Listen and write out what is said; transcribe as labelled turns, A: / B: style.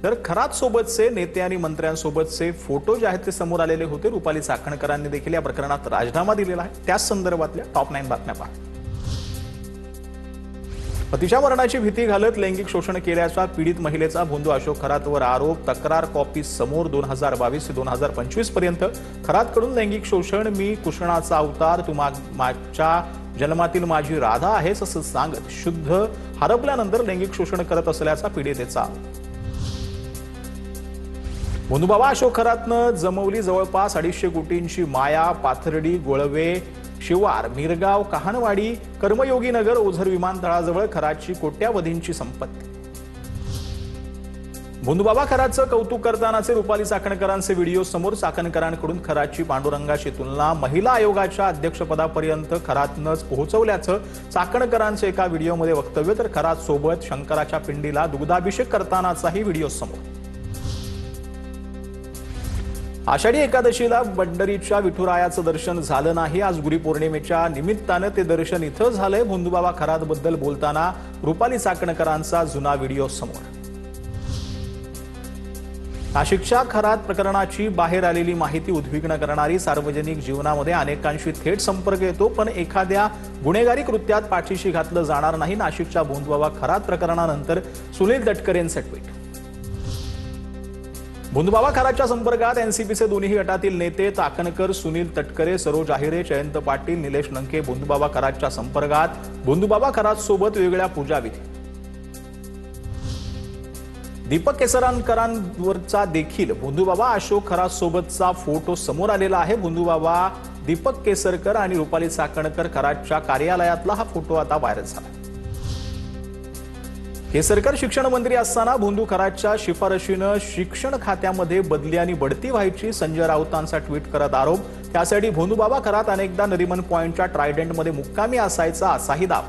A: तर खरात सोबतचे नेते आणि मंत्र्यांसोबतचे फोटो जे आहेत ते समोर आलेले होते। रुपाली चाकणकरांनी देखील या प्रकरणात राजीनामा दिलेला आहे। त्याच संदर्भातल्या टॉप 9 बातम्या पहा। पतीच्या मरणाची भीती घालत लैंगिक शोषण केल्याचा पीडित महिलेचा भोंदू अशोक खरातवर आरोप। तक्रार कॉपी समोर 2022 ते 2025 पर्यंत खरातकडून लैंगिक शोषण। मी कृष्णाचा अवतार, तू माझ्या जन्मातील माझी राधा आहेस असं सांगत शुद्ध हरपल्यानंतर लैंगिक शोषण करत असल्याचा पीडितेचा आरोप। भोंदूबाबा अशोक खरातनं जमवली जवळपास 250 कोटींची माया। पाथर्डी, गोळवे, शिवार, मिरगाव, कहाणवाडी, कर्मयोगी नगर, ओझर विमानतळाजवळ खरातची कोट्यावधींची संपत्ती। भोंदूबाबा खरातचं कौतुक करतानाचे रुपाली चाकणकरांचे व्हिडिओ समोर। चाकणकरांकडून खरातची पांडुरंगाशी तुलना। महिला आयोगाच्या अध्यक्षपदापर्यंत खरातनंच पोहोचवल्याचं चाकणकरांचे एका व्हिडिओमध्ये वक्तव्य। तर खरात सोबत शंकराच्या पिंडीला दुग्धाभिषेक करतानाचाही व्हिडिओ समोर। आषाढी एकादशीला पंढरीच्या विठुरायाचं दर्शन झालं नाही। आज गुरुपौर्णिमेच्या निमित्तानं ते दर्शन इथं झालंय। भोंदूबाबा खरातबद्दल बोलताना रुपाली चाकणकरांचा जुना व्हिडिओ समोर। नाशिकच्या खरात प्रकरणाची बाहेर आलेली माहिती उद्विग्न करणारी। सार्वजनिक जीवनामध्ये अनेकांशी थेट संपर्क येतो, पण एखाद्या गुन्हेगारी कृत्यात पाठीशी घातलं जाणार नाही। नाशिकच्या भोंदूबाबा खरात प्रकरणानंतर सुनील तटकरेंचं ट्विट। भोंदूबाबा खरातच्या संपर्कात एनसीपीचे दोन्ही गटातील नेते चाकणकर, सुनील तटकरे, सरोज आहिरे, जयंत पाटील, निलेश लंके भोंदूबाबा खरातच्या संपर्कात। भोंदूबाबा खरात सोबत वेगळ्या पूजाविधी। दीपक केसरकरांवरचा देखील भोंदूबाबा अशोक खरात सोबतचा फोटो समोर आलेला आहे। भोंदूबाबा दीपक केसरकर आणि रुपाली चाकणकर खरातच्या कार्यालयातला हा फोटो आता व्हायरल झाला। केसरकर शिक्षण मंत्री असताना भोंदू खरातच्या शिफारशीनं शिक्षण खात्यामध्ये बदली आणि बढती व्हायची। संजय राऊतांचा ट्विट करत आरोप। त्यासाठी भोंदूबाबा खरात अनेकदा नरिमन पॉइंटच्या ट्रायडेंटमध्ये मुक्कामी असायचा असाही दावा।